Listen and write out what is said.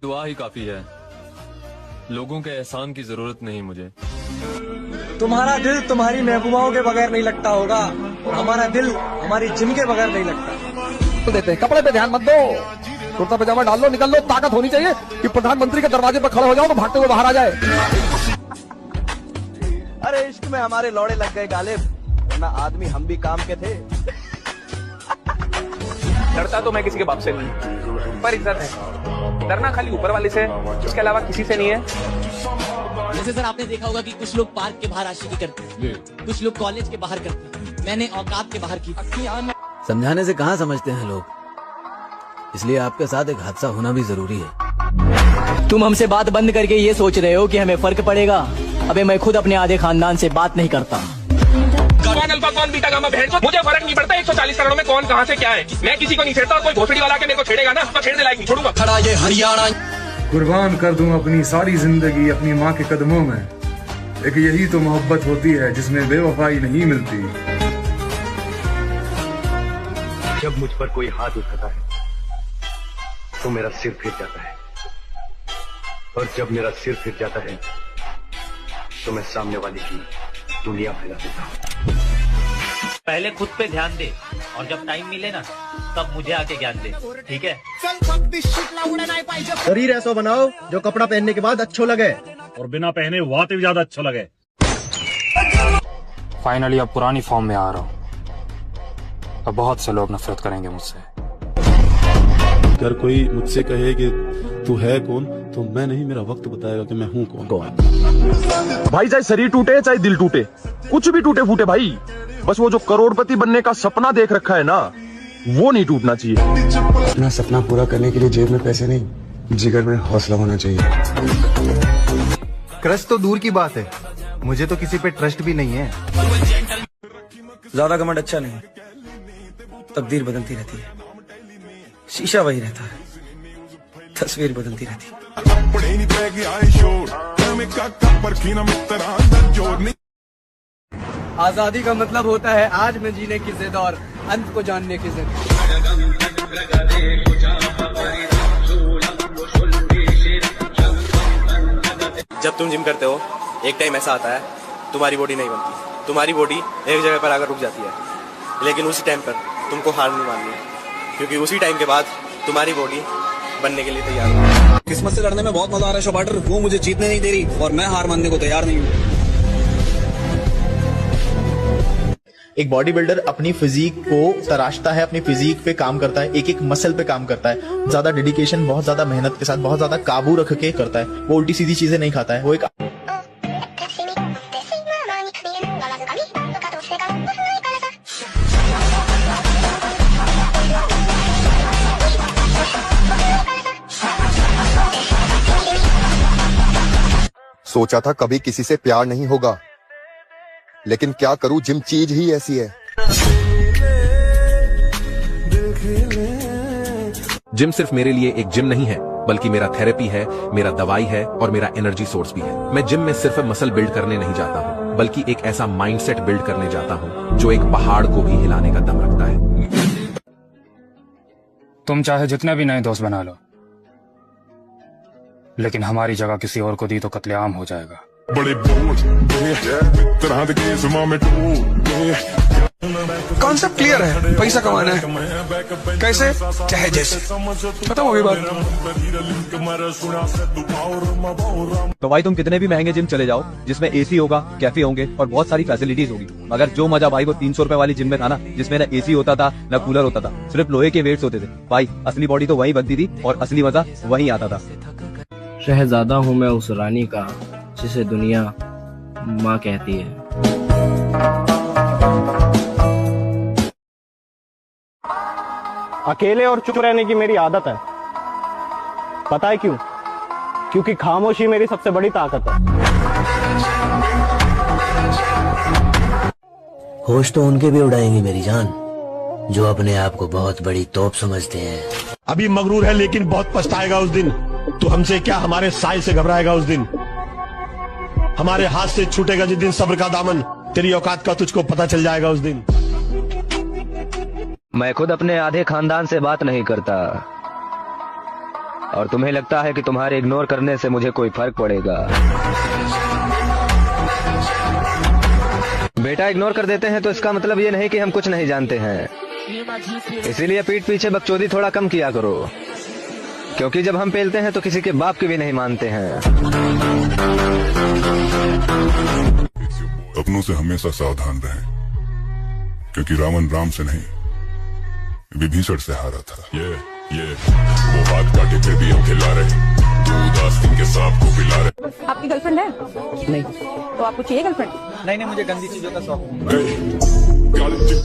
दुआ ही काफी है, लोगों के एहसान की जरूरत नहीं मुझे। तुम्हारा दिल तुम्हारी महबूबाओं के बगैर नहीं लगता होगा, और हमारा दिल हमारी जिम के बगैर नहीं लगता। देते हैं कपड़े पे ध्यान मत दो, कुर्ता पजामा डाल लो, निकल लो। ताकत होनी चाहिए कि प्रधानमंत्री के दरवाजे पर खड़े हो जाओ तो भागते हुए बाहर आ जाए। अरे इश्क में हमारे लौड़े लग गए गालिब, वरना आदमी हम भी काम के थे। डरता तो मैं किसी के बाप से नहीं, पर इज्जत है। डरना खाली ऊपर वाले से, उसके अलावा किसी से नहीं है। जैसे सर आपने देखा होगा कि कुछ लोग पार्क के बाहर आशिकी करते हैं, कुछ लोग कॉलेज के बाहर करते हैं, मैंने औकात के बाहर की। समझाने से कहाँ समझते हैं लोग, इसलिए आपके साथ एक हादसा होना भी जरूरी है। तुम हमसे बात बंद करके ये सोच रहे हो कि हमें फर्क पड़ेगा? अबे मैं खुद अपने आधे खानदान से बात नहीं करता। कौन अल्फा कौन बीटा गामा बहन को मुझे फर्क नहीं पड़ता। 140 करोड़ में कौन कहां से क्या है, मैं किसी को नहीं छेड़ता। कोई भोसड़ी वाला के मेरे को छेड़ेगा ना, तो छेड़ने लायक नहीं छोड़ूंगा। खड़ा ये हरियाणा, कुर्बान कर दूं अपनी सारी जिंदगी अपनी माँ के कदमों में। एक यही तो मोहब्बत होती है जिसमें बेवफाई नहीं मिलती। जब मुझ पर कोई हाथ उठाता है तो मेरा सिर फिर जाता है, और जब मेरा सिर फिर जाता है तो मैं सामने वाले की दुनिया फैला देता हूँ। पहले खुद पे ध्यान दे, और जब टाइम मिले ना तब मुझे आके ज्ञान दे, ठीक है? शरीर ऐसा बनाओ जो कपड़ा पहनने के बाद अच्छा लगे, और बिना पहने वात भी ज्यादा अच्छा लगे। फाइनली अब पुरानी फॉर्म में आ रहा हूँ, अब बहुत से लोग नफरत करेंगे मुझसे। अगर कोई मुझसे कहे कि तू है कौन, तो मैं नहीं, मेरा वक्त बताएगा कि मैं हूँ कौन। भाई चाहे शरीर टूटे चाहे दिल टूटे, कुछ भी टूटे फूटे भाई, बस वो जो करोड़पति बनने का सपना देख रखा है ना, वो नहीं टूटना चाहिए। अपना सपना पूरा करने के लिए जेब में पैसे नहीं, जिगर में हौसला होना चाहिए। क्रश तो दूर की बात है, मुझे तो किसी पे ट्रस्ट भी नहीं है। ज्यादा घमंड अच्छा नहीं, तकदीर बदलती रहती है, शीशा वही रहता है, तस्वीर बदलती रहती है। आजादी का मतलब होता है आज में जीने की जिद और अंत को जानने की जिद। जब तुम जिम करते हो एक टाइम ऐसा आता है तुम्हारी बॉडी नहीं बनती, तुम्हारी बॉडी एक जगह पर आकर रुक जाती है, लेकिन उसी टाइम पर तुमको हार नहीं माननी है, क्योंकि उसी टाइम के बाद तुम्हारी बॉडी बनने के लिए तैयार है। किस्मत से लड़ने में बहुत मजा आ रहा है शोबाटर, वो मुझे जीतने नहीं दे रही और मैं हार मानने को तैयार नहीं हूँ। एक बॉडी बिल्डर अपनी फिजिक को तराशता है, अपनी फिजिक पे काम करता है, एक एक मसल पे काम करता है, ज्यादा डेडिकेशन, बहुत ज्यादा मेहनत के साथ, बहुत ज्यादा काबू रख के करता है। वो उल्टी सीधी चीजें नहीं खाता है, वो एक सोचा था कभी किसी से प्यार नहीं होगा, लेकिन क्या करूं, जिम चीज ही ऐसी है। जिम सिर्फ मेरे लिए एक जिम नहीं है, बल्कि मेरा थेरेपी है, मेरा दवाई है और मेरा एनर्जी सोर्स भी है। मैं जिम में सिर्फ मसल बिल्ड करने नहीं जाता हूँ, बल्कि एक ऐसा माइंडसेट बिल्ड करने जाता हूँ जो एक पहाड़ को भी हिलाने का दम रखता है। तुम चाहे जितने भी नए दोस्त बना लो, लेकिन हमारी जगह किसी और को दी तो कत्लेआम हो जाएगा। बड़े कॉन्सेप्ट क्लियर है, पैसा कमाना है, कैसे चाहे जैसे, खत्म हो गई बात। तो भाई तुम कितने भी महंगे जिम चले जाओ, जिसमें एसी होगा, कैफे होंगे और बहुत सारी फैसिलिटीज होगी, मगर जो मजा भाई वो 300 रुपए वाली जिम में था ना, जिसमें ना एसी होता था ना कूलर होता था, सिर्फ लोहे के वेट्स होते थे भाई, असली बॉडी तो वहीं बनती थी और असली मजा वहीं आता था। शहजादा हूँ मैं उस रानी का जिसे दुनिया माँ कहती है। अकेले और चुप रहने की मेरी आदत है, पता है क्यों? क्योंकि खामोशी मेरी सबसे बड़ी ताकत है। होश तो उनके भी उड़ाएंगे मेरी जान, जो अपने आप को बहुत बड़ी तोप समझते हैं। अभी मगरूर है लेकिन बहुत पछताएगा उस दिन। तू हमसे क्या, हमारे साय से घबराएगा उस दिन। हमारे हाथ से छूटेगा जिस दिन सब्र का दामन, तेरी औकात का तुझको पता चल जाएगा उस दिन। मैं खुद अपने आधे खानदान से बात नहीं करता, और तुम्हें लगता है कि तुम्हारे इग्नोर करने से मुझे कोई फर्क पड़ेगा। बेटा, इग्नोर कर देते हैं तो इसका मतलब ये नहीं कि हम कुछ नहीं जानते हैं। इसीलिए पीठ पीछे बकचोदी थोड़ा कम किया करो, क्योंकि जब हम पेलते हैं तो किसी के बाप की भी नहीं मानते हैं। अपनों से हमेशा सावधान रहें, क्योंकि रावण राम से नहीं विभीषण से हारा था। ये वो हाथ काटे फिर भी हम खिला रहे, दूध आस्तीन के सांप को पिला रहे। आपकी गर्लफ्रेंड है? नहीं। तो आपको चाहिए गर्लफ्रेंड? नहीं, मुझे गंदी चीजों का शौक नहीं।